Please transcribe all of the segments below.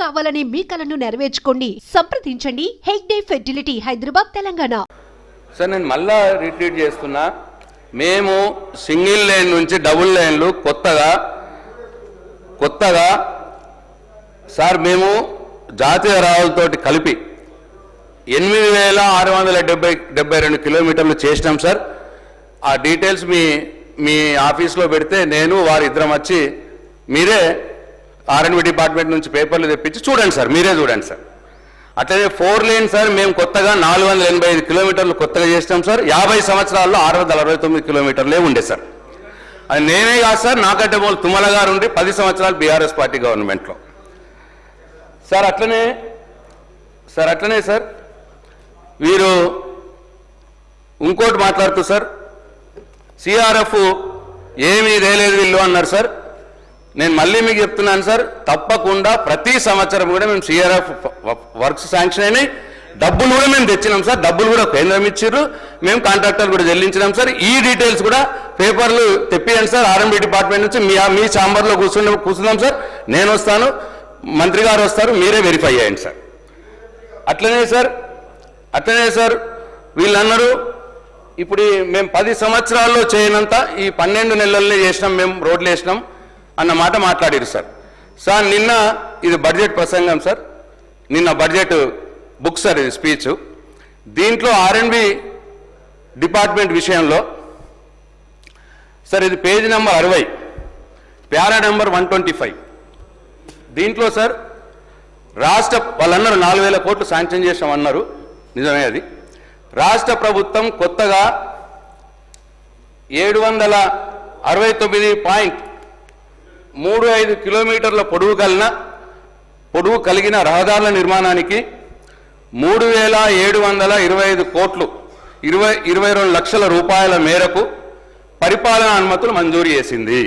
కావాలని మీ కలను నెరవేర్చుకోండి. సంప్రదించండి హెగ్డే ఫెర్టిలిటీ, హైదరాబాద్, తెలంగాణ. సార్ నేను మళ్ళా రిట్రీట్ చేస్తున్నా. మేము సింగిల్ లైన్ నుంచి డబుల్ లైన్లు కొత్తగా సార్ మేము జాతీయ రహదారులతోటి కలిపి 8672 కిలోమీటర్లు చేసినాం సార్. ఆ డీటెయిల్స్ మీ ఆఫీస్లో పెడితే నేను వారిద్దరం వచ్చి మీరే R&B డిపార్ట్మెంట్ నుంచి పేపర్లు తెప్పించి చూడండి సార్, మీరే చూడండి సార్. అట్లనే 4 లేన్ సార్ మేము కొత్తగా 485 కిలోమీటర్లు కొత్తగా చేసినాం సార్. 50 సంవత్సరాల్లో 669 కిలోమీటర్లే ఉండే సార్. అది నేనే కాదు సార్, నాకంటే మొదలు తుమ్మల గారు ఉండి 10 సంవత్సరాలు బీఆర్ఎస్ పార్టీ గవర్నమెంట్లో సార్. అట్లనే సార్ వీరు ఇంకోటి మాట్లాడుతూ సార్ సిఆర్ఎఫ్ ఏమీ తేలేదు వీళ్ళు అన్నారు సార్. నేను మళ్ళీ మీకు చెప్తున్నాను సార్, తప్పకుండా ప్రతి సంవత్సరం కూడా మేము సిఆర్ఎఫ్ వర్క్స్ శాంక్షన్ అయినాయి, డబ్బులు కూడా మేము తెచ్చినాం సార్. డబ్బులు కూడా కేంద్రం ఇచ్చారు, మేము కాంట్రాక్టర్లు కూడా చెల్లించినాం సార్. ఈ డీటెయిల్స్ కూడా పేపర్లు తెప్పియండి సార్. R&B డిపార్ట్మెంట్ నుంచి మీ ఛాంబర్లో కూర్చుందాం సార్. నేను వస్తాను, మంత్రి గారు వస్తారు, మీరే వెరిఫై చేయండి సార్. అట్లనే సార్ వీళ్ళు అన్నారు ఇప్పుడు మేము 10 సంవత్సరాల్లో చేయనంత ఈ 12 నెలల్లో చేసినాం, మేము రోడ్లు వేసినాం అన్న మాట మాట్లాడారు సార్. సార్ నిన్న ఇది బడ్జెట్ ప్రసంగం సార్, నిన్న బడ్జెట్ బుక్ సార్, ఇది స్పీచ్. దీంట్లో R&B డిపార్ట్మెంట్ విషయంలో సార్ ఇది పేజీ నెంబర్ 60, ప్యారా నెంబర్ 125. దీంట్లో సార్ వాళ్ళు అన్నారు 4000 కోట్లు శాంక్షన్ చేసామన్నారు, నిజమే అది. రాష్ట్ర ప్రభుత్వం కొత్తగా 769.35 కిలోమీటర్ల పొడవు కలిగిన రహదారుల నిర్మాణానికి 3725 కోట్లు 22 లక్షల రూపాయల మేరకు పరిపాలనా అనుమతులు మంజూరు చేసింది.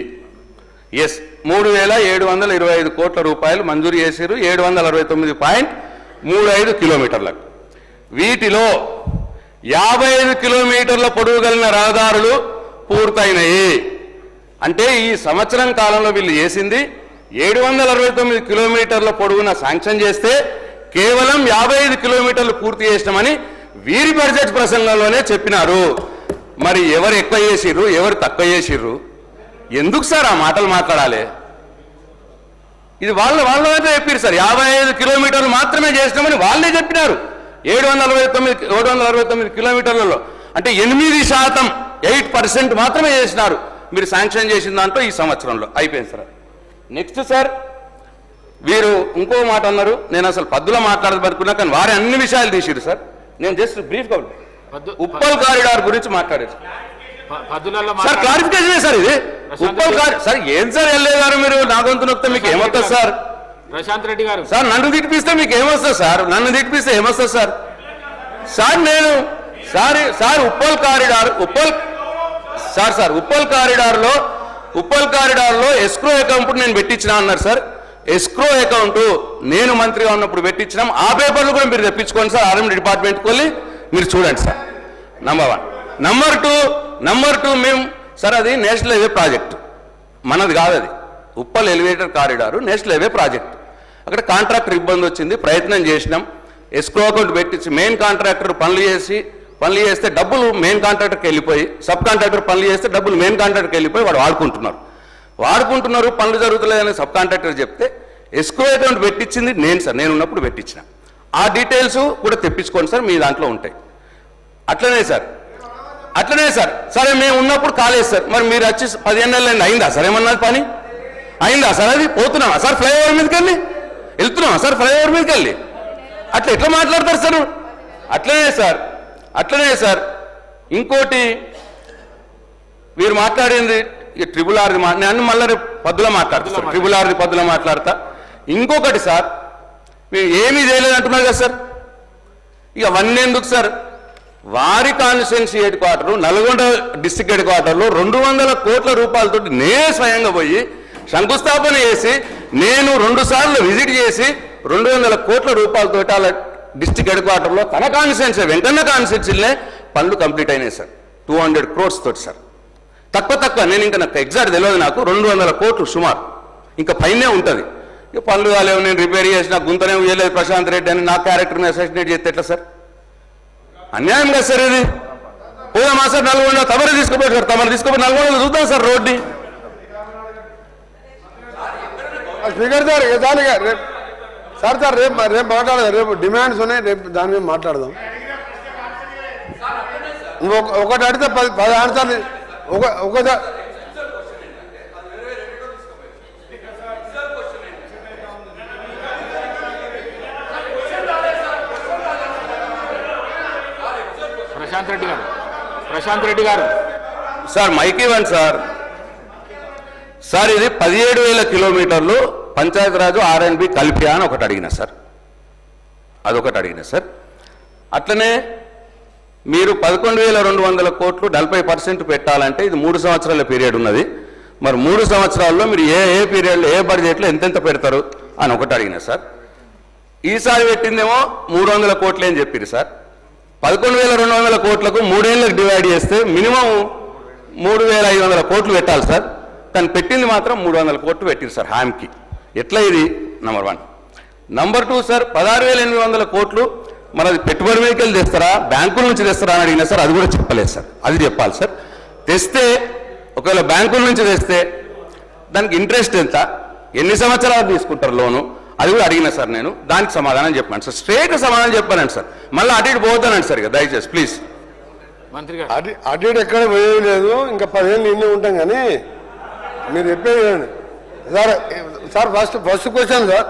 3725 కోట్ల రూపాయలు మంజూరు చేశారు 769.35 కిలోమీటర్లకు. వీటిలో 55 కిలోమీటర్ల పొడవు కలిగిన రహదారులు పూర్తయినాయి. అంటే ఈ సంవత్సరం కాలంలో వీళ్ళు చేసింది 769 కిలోమీటర్ల పొడవున శాంక్షన్ చేస్తే కేవలం 55 కిలోమీటర్లు పూర్తి చేసినామని వీరి బడ్జెట్ ప్రసంగంలోనే చెప్పినారు. మరి ఎవరు ఎక్కువ చేసిర్రు, ఎవరు తక్కువ చేసిర్రు? ఎందుకు సార్ ఆ మాటలు మాట్లాడాలి? ఇది వాళ్ళైతే చెప్పారు సార్, 55 కిలోమీటర్లు మాత్రమే చేసినామని వాళ్ళే చెప్పినారు. 769 కిలోమీటర్లలో అంటే 8% మాత్రమే చేసినారు మీరు శాంక్షన్ చేసిన దాంట్లో ఈ సంవత్సరంలో. అయిపోయింది సార్. నెక్స్ట్ సార్ వీరు ఇంకో మాట అన్నారు, నేను అసలు పద్దులో మాట్లాడదనుకున్నా కానీ వారే అన్ని విషయాలు తీసిరు సార్. నేను జస్ట్ బ్రీఫ్గా ఉప్పల్ కారిడార్ గురించి మాట్లాడారు సార్. క్లారిఫికేషనే సార్ ఇది. ఉప్పల్ సార్ ఏం సార్ వెళ్ళే గారు మీరు నా గొంతు నొక్కితే మీకు ఏమొస్తుంది సార్? ప్రశాంత్ రెడ్డి గారు సార్ నన్ను తిట్టిపిస్తే మీకు ఏమొస్తుంది సార్? నన్ను తిట్టిపిస్తే ఏమొస్తుంది సార్? సార్ నేను సార్ ఉప్పల్ కారిడార్లో ఎస్క్రో అకౌంట్ నేను పెట్టించినా అన్నారు సార్. ఎస్క్రో అకౌంట్ నేను మంత్రిగా ఉన్నప్పుడు పెట్టించినాం. ఆ పేపర్లు కూడా మీరు తెప్పించుకోండి సార్, R&B డిపార్ట్మెంట్కి వెళ్ళి మీరు చూడండి సార్. నంబర్ 1. నంబర్ 2 మేము సార్ అది నేషనల్ హైవే ప్రాజెక్టు, మనది కాదు అది. Uppal elevator corridor national highway project. అక్కడ కాంట్రాక్టర్ ఇబ్బంది వచ్చింది, ప్రయత్నం చేసినాం. ఎస్క్రో అకౌంట్ పెట్టించి మెయిన్ కాంట్రాక్టర్ పనులు చేస్తే డబ్బులు మెయిన్ కాంట్రాక్టర్కి వెళ్ళిపోయి, సబ్ కాంట్రాక్టర్ పనులు చేస్తే డబ్బులు మెయిన్ కాంట్రాక్టర్కి వెళ్ళిపోయి వాడు వాడుకుంటున్నారు, పనులు జరుగుతలేదని సబ్ కాంట్రాక్టర్ చెప్తే ఎస్క్రో అకౌంట్ పెట్టించింది నేను సార్, నేను ఉన్నప్పుడు పెట్టించిన. ఆ డీటెయిల్స్ కూడా తెప్పించుకోండి సార్, మీ దాంట్లో ఉంటాయి. అట్లనే సార్ సరే మేము ఉన్నప్పుడు కాలేదు సార్. మరి మీరు వచ్చి 15 నెలలు అయిందా సార్? ఏమన్నది పని అయిందా సార్? అది పోతున్నామా సార్ ఫ్లైఓవర్ మీదకి వెళ్ళి? వెళ్తున్నామా సార్ ఫ్లైఓవర్ మీదకి వెళ్ళి? అట్లా ఎట్లా మాట్లాడతారు సార్? అట్లనే సార్ ఇంకోటి వీరు మాట్లాడింది ట్రిపుల్ ఆర్ది నేను మళ్ళీ రేపు పద్దులో మాట్లాడతాను. ట్రిపుల్ ఆర్ది పద్దులో మాట్లాడతా. ఇంకొకటి సార్ మీరు ఏమీ చేయలేదు అంటున్నారు కదా సార్, ఇక అవన్నీ ఎందుకు సార్? వారి constituency head quarter Nalgonda district head క్వార్టర్లో 200 కోట్ల రూపాయలతో నేనే స్వయంగా పోయి శంకుస్థాపన చేసి నేను 2 సార్లు విజిట్ చేసి 200 కోట్ల రూపాయలతో అలా డిస్ట్రిక్ట్ హెడ్ క్వార్టర్లో తన కాన్స్టిట్యున్సీ వెంకన్న కాన్స్టిట్యున్సీలనే పనులు కంప్లీట్ అయినాయి సార్. 200 crores తోటి సార్. తక్కువ నేను ఇంకా నాకు ఎగ్జాక్ట్ తెలియదు, నాకు 200 కోట్లు సుమారు, ఇంకా పైనే ఉంటుంది. ఇక పనులు కాలేవు, నేను రిపేర్ చేసిన గుంతనే వేయలేదు ప్రశాంత్ రెడ్డి అని నా క్యారెక్టర్ని అసోసినేట్ చేస్తే ఎట్లా సార్? అన్యాయం కదా సార్ ఇది. పోదామా సార్ నల్గొండ? తమరు తీసుకుపోయి సార్, తమరు తీసుకుపోయి నల్గొండలో చూద్దాం సార్ రోడ్ని. స్పీకర్ సార్ దానిగా రేపు సార్ సార్ రేపు మాట్లాడదాం, రేపు డిమాండ్స్ ఉన్నాయి, రేపు దాని మీద మాట్లాడదాం. ఒకటి అడిగితే 10 ఆన్సర్లు ఒకసారి ప్రశాంత్ రెడ్డి గారు సార్ మైక్ ఇవ్వండి సార్. సార్ ఇది 17,000 కిలోమీటర్లు పంచాయతీరాజు ఆర్ఎన్బి కలిపి అని ఒకటి అడిగిన సార్, అదొకటి అడిగిన సార్. అట్లనే మీరు 11,200 కోట్లు 40% పెట్టాలంటే ఇది 3 సంవత్సరాల పీరియడ్ ఉన్నది. మరి 3 సంవత్సరాల్లో మీరు ఏ పీరియడ్లో ఏ బడ్జెట్లో ఎంతెంత పెడతారు అని ఒకటి అడిగిన సార్. ఈసారి పెట్టిందేమో 300 కోట్లే అని చెప్పారు సార్. 11,200 కోట్లకు 3 ఏళ్ళకు డివైడ్ చేస్తే మినిమం 3,500 కోట్లు పెట్టాలి సార్. కానీ పెట్టింది మాత్రం 300 కోట్లు పెట్టిరు సార్ హామీకి. ఎట్లా ఇది? నంబర్ 1. నంబర్ 2 సార్ 16,800 కోట్లు మరి అది పెట్టుబడి మీదకెళ్ళి తెస్తారా, బ్యాంకుల నుంచి తెస్తారా అని అడిగినా సార్, అది కూడా చెప్పలేదు సార్. అది చెప్పాలి సార్. తెస్తే ఒకవేళ బ్యాంకుల నుంచి తెస్తే దానికి ఇంట్రెస్ట్ ఎంత, ఎన్ని సంవత్సరాలు తీసుకుంటారు లోను, అది కూడా అడిగినా సార్. నేను దానికి సమాధానం చెప్పాను సార్, స్ట్రేట్ సమాధానం చెప్పానండి సార్. మళ్ళీ అటు ఇటు పోతానండి సార్, ఇక దయచేసి ప్లీజ్. మంత్రి గారు అటు ఇటు ఎక్కడ పోయేది లేదు, ఇంకా 10 ఏళ్ళు ఇన్ని ఉంటాం. కానీ మీరు చెప్పేది sir sir first question sir,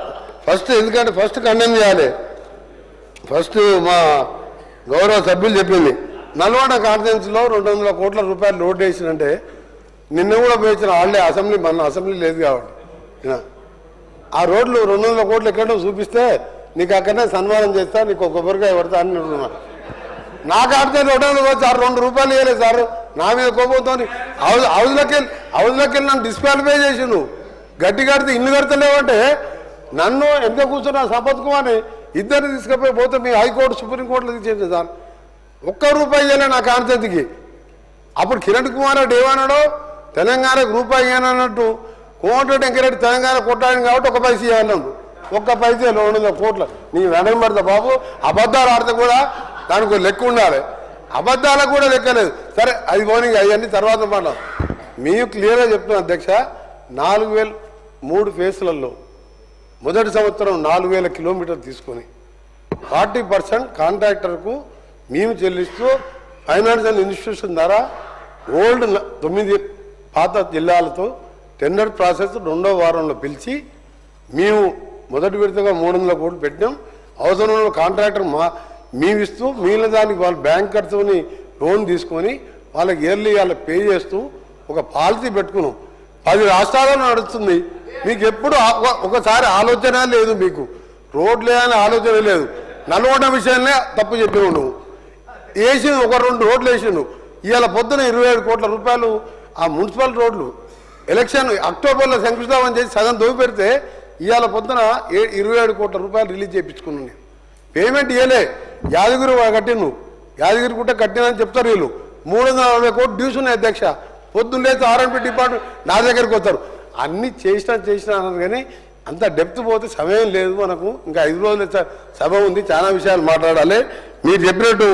ఎందుకంటే ఫస్ట్ కండెమ్ చేయాలి. ఫస్ట్ మా గౌరవ సభ్యులు చెప్పింది నల్గొండ కాన్ఫరెన్స్లో 200 కోట్ల రూపాయలు లోడ్ వేసినంటే నిన్న కూడా పోయించిన వాళ్ళే అసెంబ్లీ, మన అసెంబ్లీ లేదు కాబట్టి ఆ రోడ్లు 200 కోట్లు ఎక్కడో చూపిస్తే నీకు అక్కడనే సన్మానం చేస్తా, నీకు ఒక కొబ్బరికాయ పడతా అని అంటున్నారు. నాకు ఆడితే 200 వచ్చి 2 రూపాయలు ఇవ్వలేదు సార్. నా మీద కోపంతో హౌస్లోకి వెళ్ళి నన్ను డిస్క్వాలిఫై చేసి నువ్వు గట్టి కడితే ఇల్లు కడతలేవంటే నన్ను ఎంత కూర్చున్నా సంపత్ కుమార్ని ఇద్దరిని తీసుకుపోతే మీ హైకోర్టు సుప్రీంకోర్టులో తీసేది సార్. 1 రూపాయి ఇవ్వలే నా కాన్సెప్ట్కి. అప్పుడు కిరణ్ కుమార్ రెడ్డి ఏమన్నాడో తెలంగాణకు రూపాయి ఇవ్వనన్నట్టు కోమటిరెడ్డి వెంకరెడ్డి తెలంగాణ కొట్టాడు కాబట్టి 1 పైసా ఇవ్వాలన్నాడు. 1 పైసే 200 కోట్ల నీ వెనక పడతా బాబు. అబద్ధాలు ఆడితే కూడా దానికి లెక్క ఉండాలి, అబద్ధాలకు కూడా లెక్కలేదు. సరే అది పోనీ, అవన్నీ తర్వాత మాట్లాడు. మేము క్లియర్గా చెప్తున్నాం అధ్యక్ష, 4,000 3 ఫేజ్లలో మొదటి సంవత్సరం 4,000 కిలోమీటర్లు తీసుకొని 40% కాంట్రాక్టర్కు మేము చెల్లిస్తూ ఫైనాన్షియల్ ఇన్స్టిట్యూషన్ ద్వారా ఓల్డ్ 9 పాత జిల్లాలతో టెండర్ ప్రాసెస్ 2వ వారంలో పిలిచి మేము మొదటి విడతగా 300 కోట్లు పెట్టినాం. అవసరంలో కాంట్రాక్టర్ మేము ఇస్తూ మిగిలిన దానికి వాళ్ళు బ్యాంకర్స్ని లోన్ తీసుకొని వాళ్ళకి ఇయర్లీ వాళ్ళకి పే చేస్తూ ఒక పాలసీ పెట్టుకున్నాం. 10 రాష్ట్రాలలో నడుస్తుంది. మీకు ఎప్పుడు ఒకసారి ఆలోచన లేదు, మీకు రోడ్లే అని ఆలోచన లేదు. నల్గొండ విషయాన్నే తప్పు చెప్పిన నువ్వు వేసిండు, 1-2 రోడ్లు వేసిండు. ఇవాళ పొద్దున 27 కోట్ల రూపాయలు ఆ మున్సిపల్ రోడ్లు ఎలక్షన్ అక్టోబర్లో శంకుస్థాపన చేసి సగం దోవి పెడితే ఇవాళ పొద్దున 27 కోట్ల రూపాయలు రిలీజ్ చేయించుకున్నాను నేను. పేమెంట్ ఇవ్వలే. యాదగిరి కట్టిను, యాదగిరి గుట్ట కట్టినని చెప్తారు వీళ్ళు. 340 కోట్లు డ్యూస్ ఉన్నాయి అధ్యక్ష. పొద్దున్న లేదు ఆర్ఎన్బి డిపార్ట్మెంట్ నా దగ్గరికి వస్తారు. అన్నీ చేసినా అన్నది కానీ అంత డెప్త్ పోతే సమయం లేదు మనకు. ఇంకా 5 రోజుల సభ ఉంది, చాలా విషయాలు మాట్లాడాలి. మీరు చెప్పినట్టు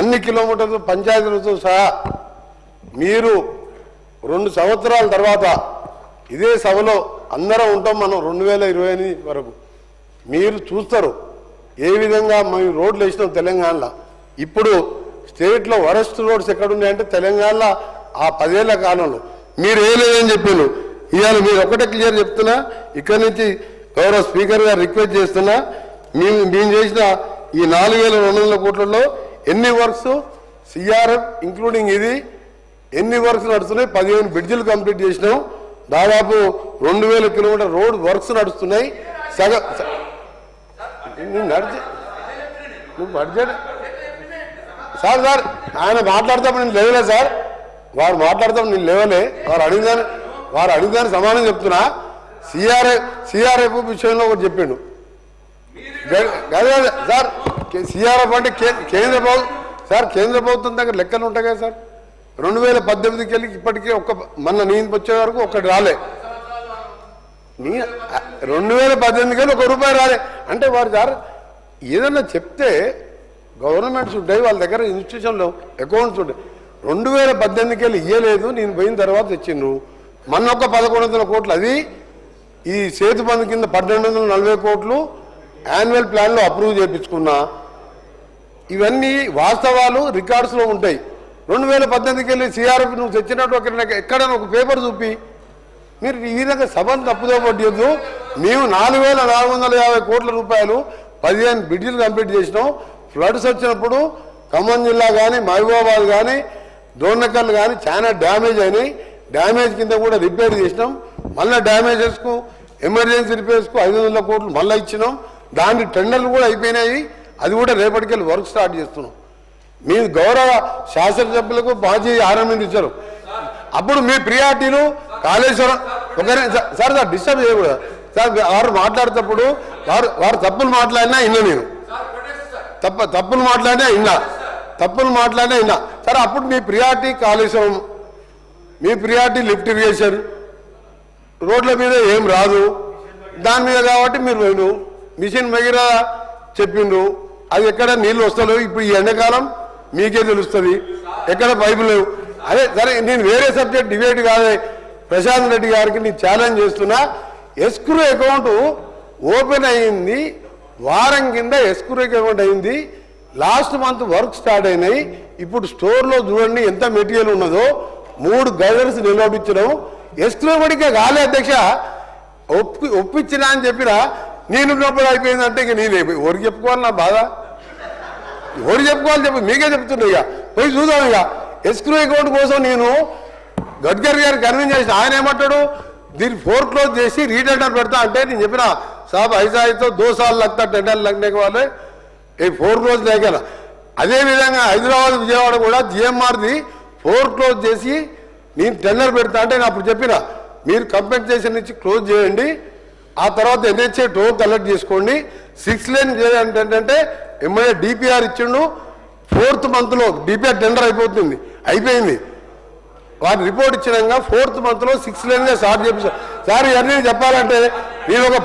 అన్ని కిలోమీటర్లు పంచాయతీలతో సహా మీరు 2 సంవత్సరాల తర్వాత ఇదే సభలో అందరం ఉంటాం మనం 2028 వరకు. మీరు చూస్తారు ఏ విధంగా మేము రోడ్లు వేసినాం తెలంగాణలో. ఇప్పుడు స్టేట్లో వరస్ట్ రోడ్స్ ఎక్కడున్నాయంటే తెలంగాణలో ఆ 10 ఏళ్ల కాలంలో మీరు ఏ లేదని చెప్పారు. ఇవాళ మీరు ఒకటే క్లియర్ చెప్తున్నా, ఇక్కడి నుంచి గౌరవ స్పీకర్ గారు రిక్వెస్ట్ చేస్తున్నా, మేము చేసిన ఈ 4,200 కోట్లలో ఎన్ని వర్క్స్ సిఆర్ఎఫ్ ఇంక్లూడింగ్ ఇది ఎన్ని వర్క్స్ నడుస్తున్నాయి? 15 బ్రిడ్జిలు కంప్లీట్ చేసినాం. దాదాపు 2,000 కిలోమీటర్ రోడ్ వర్క్స్ నడుస్తున్నాయి. నువ్వు బడ్జెట్ సార్ ఆయన మాట్లాడతాము నేను లేవలే సార్, వారు మాట్లాడతాం నేను లేవలే. వారు అడిగిదాన్ని సమానం చెప్తున్నా. సిఆర్ఎఫ్ విషయంలో ఒకటి చెప్పిండు సార్. సిఆర్ఎఫ్ అంటే కేంద్ర ప్రభుత్వం దగ్గర లెక్కలు ఉంటాయి కదా సార్. 2018కి వెళ్ళి ఇప్పటికీ మొన్న నేను వచ్చే వరకు ఒక్కటి రాలే. నీ 2018 ఒక రూపాయి రాలే అంటే వారు సార్ ఏదన్నా చెప్తే గవర్నమెంట్స్ ఉంటాయి, వాళ్ళ దగ్గర ఇన్స్టిట్యూషన్లో అకౌంట్స్ ఉంటాయి. 2018 ఇయ్యలేదు, నేను పోయిన తర్వాత ఇచ్చిండ్రు. మొన్న ఒక 1100 కోట్లు, అది ఈ సేతు బంధు కింద 1240 కోట్లు యాన్యువల్ ప్లాన్లో అప్రూవ్ చేయించుకున్నా. ఇవన్నీ వాస్తవాలు రికార్డ్స్లో ఉంటాయి. 2018 సిఆర్ఎఫ్ నువ్వు తెచ్చినట్టు ఎక్కడైనా ఒక పేపర్ చూపి. మీరు ఈ విధంగా సభను తప్పుదో పట్టద్దు. మేము 4450 కోట్ల రూపాయలు 15 బ్రిడ్జిలు కంప్లీట్ చేసినాం. ఫ్లడ్స్ వచ్చినప్పుడు ఖమ్మం జిల్లా కానీ మహబూబాబాద్ కానీ డోర్నకల్ కానీ చాలా డ్యామేజ్ అయినాయి. డ్యామేజ్ కింద కూడా రిపేర్ చేసినాం. మళ్ళీ డ్యామేజెస్కు ఎమర్జెన్సీ రిపేర్స్కు 500 కోట్లు మళ్ళీ ఇచ్చినాం. దాని టెండర్లు కూడా అయిపోయినాయి. అది కూడా రేపటికెళ్ళి వర్క్ స్టార్ట్ చేస్తున్నాం. మీ గౌరవ శాసనసభ్యులకు మాజీ ఆర్ఎంఎన్ ఇచ్చారు. అప్పుడు మీ ప్రియారిటీలు కాళేశ్వరం ఒకరే సార్ డిస్టర్బ్ చేయకూడదు సార్. వారు మాట్లాడేటప్పుడు వారు తప్పులు మాట్లాడినా ఇన్నా, నేను తప్పులు మాట్లాడినా ఇన్నా సార్. అప్పుడు మీ ప్రియారిటీ కాళేశ్వరం, మీ ప్రియారిటీ లిఫ్ట్ ఇరిగేషన్, రోడ్ల మీద ఏం రాదు దాని మీద కాబట్టి మీరు మిషన్ మగిరా చెప్పిండ్రు. అది ఎక్కడ నీళ్ళు వస్తలేవు. ఇప్పుడు ఈ ఎండాకాలం మీకే తెలుస్తుంది ఎక్కడ పైపులు లేవు. అదే సరే, నేను వేరే సబ్జెక్ట్ డిబేట్ కాదే. ప్రశాంత్ రెడ్డి గారికి నేను ఛాలెంజ్ చేస్తున్నా. ఎస్క్రూ అకౌంట్ ఓపెన్ అయింది, వారం కింద ఎస్క్రూ అకౌంట్ అయింది. లాస్ట్ మంత్ వర్క్ స్టార్ట్ అయినాయి. ఇప్పుడు స్టోర్లో చూడండి ఎంత మెటీరియల్ ఉన్నదో. 3 గైడర్స్ నిలబడించడం ఎస్క్రూ పడికే కాలే అధ్యక్ష. ఒప్పించినా అని చెప్పినా నేనున్నప్పుడు అయిపోయిందంటే ఇక నేను ఎవరికి చెప్పుకోవాలి నా బాధ? ఎవరు చెప్పుకోవాలి చెప్పు, మీకే చెప్తున్నా. ఇక పోయి చూద్దాం. ఇక ఎస్క్రూ అకౌంట్ కోసం నేను గడ్కరీ గారు కన్విన్స్ చేసిన. ఆయన ఏమంటాడు, దీన్ని ఫోర్క్లోజ్ చేసి రీటెండర్ పెడతా అంటే నేను చెప్పిన సాబ్ ఐసాయితో 2 साल लगता టెండర్ लगने के वाले ఏ ఫోర్క్లోజ్ లేక. అదేవిధంగా హైదరాబాద్ విజయవాడ కూడా జిఎంఆర్ది ఫోర్క్లోజ్ చేసి నేను టెండర్ పెడతా అంటే నేను అప్పుడు చెప్పిన మీరు కంపెన్సేషన్ ఇచ్చి క్లోజ్ చేయండి, ఆ తర్వాత ఎన్హెచ్ఏ టోల్ కలెక్ట్ చేసుకోండి. 6 లేన్ చేయాలంటే ఏంటంటే ఎంఐఏ డిపిఆర్ ఇచ్చిండు. 4th మంత్లో డిపిఆర్ టెండర్ అయిపోయింది. వారి రిపోర్ట్ ఇచ్చినాక 4th మంత్లో 6 లేన్గా స్టార్ట్ చేపిస్తారు. సార్ ఇవన్నీ చెప్పాలంటే నేను ఒక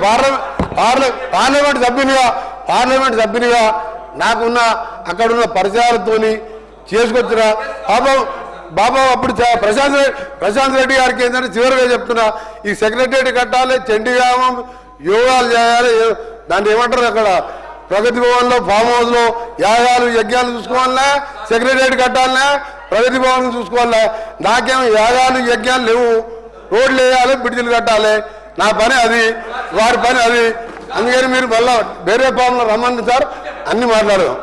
పార్లమెంట్ సభ్యునిగా నాకున్న అక్కడున్న పరిచయాలతో చేసుకొచ్చిన బాబా అప్పుడు ప్రశాంత్ రెడ్డి గారికి ఏంటంటే చివరిగా చెప్తున్నా, ఈ సెక్రటరియట్ కట్టాలి, చండీగ్రామం యోగాలు చేయాలి, దాన్ని ఏమంటారు అక్కడ ప్రగతి భవన్లో ఫామ్ హౌస్లో యాగాలు యజ్ఞాలు చూసుకోవాలన్నా, సెక్రటరియట్ కట్టాలన్నా, ప్రగతి భవన్ చూసుకోవాలన్నా. నాకేమో యాగాలు యజ్ఞాలు లేవు. రోడ్లు వేయాలి, బ్రిడ్జిలు కట్టాలి. నా పని అది, వారి పని అది. అందుకని మీరు మళ్ళీ వేరే ఫామ్లో రమ్మండి సార్, అన్ని మాట్లాడదాం.